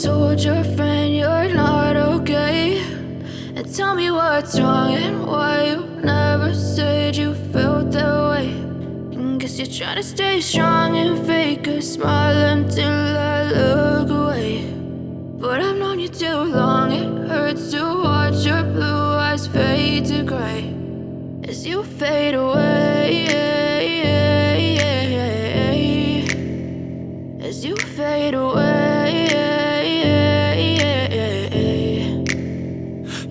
told your friend you're not okay, and tell me what's wrong and why you never said you felt that way. And guess you're trying to stay strong and fake a smile until I look away. But I've known you too long, it hurts to watch your blue eyes fade to gray as you fade away, as you fade away.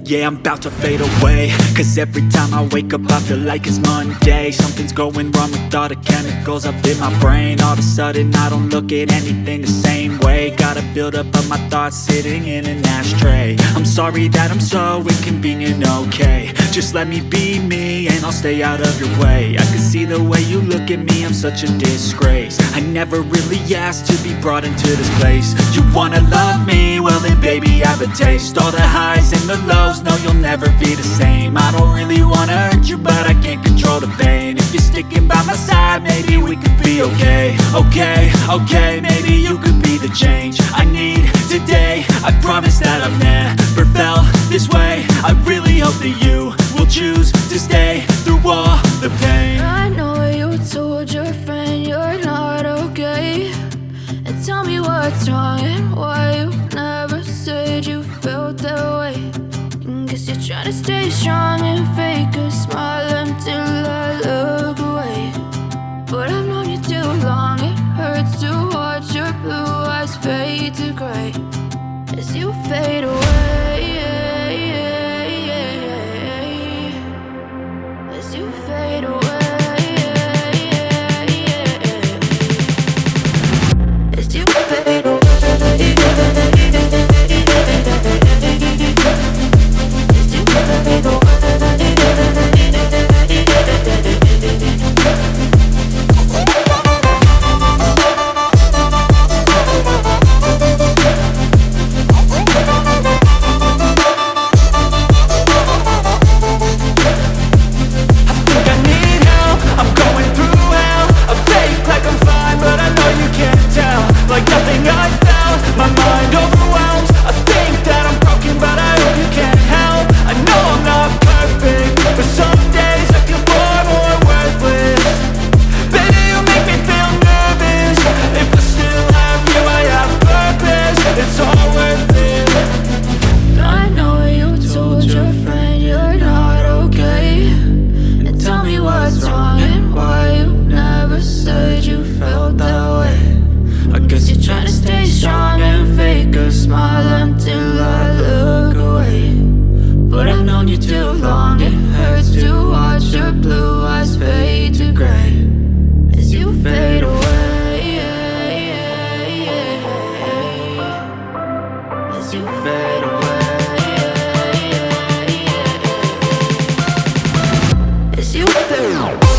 Yeah, I'm about to fade away, cause every time I wake up I feel like it's Monday. Something's going wrong with all the chemicals up in my brain. All of a sudden I don't look at anything the same way. Gotta build up of my thoughts sitting in an ashtray. I'm sorry that I'm so inconvenient, okay. Just let me be me and I'll stay out of your way. I can see the way you look at me, I'm such a disgrace. I never really asked to be brought into this place. You wanna love me? Well then baby I have a taste. All the highs and the lows, no you'll never be the same. I don't really wanna hurt you but I can't control the pain. If you're sticking by my side maybe we could be okay. Okay, maybe you could be the change I need today. I promise that I've never felt this way. I really hope that you will choose to stay through all the pain. I know you told your friend you're not okay, and tell me what's wrong and why you never said you felt that way. And guess you're trying to stay strong and fake a smile until I look away. But I've known you too long, it hurts to watch your blue eyes fade to gray as you fade away, as you fade away, as you fade away. Like nothing I felt, my mind overwhelmed. I think that I'm broken but I hope you can't help. I know I'm not perfect, but some days I feel far more worthless. Baby, you make me feel nervous. If I still have you, I have purpose. It's all worth it. I know you told your friend you're not okay, and tell me what's wrong and why you never said you felt that way. I guess you're trying to stay strong and fake a smile until I look away. But I've known you too long, it hurts to watch your blue eyes fade to gray as you fade away, as you fade away, as you fade away.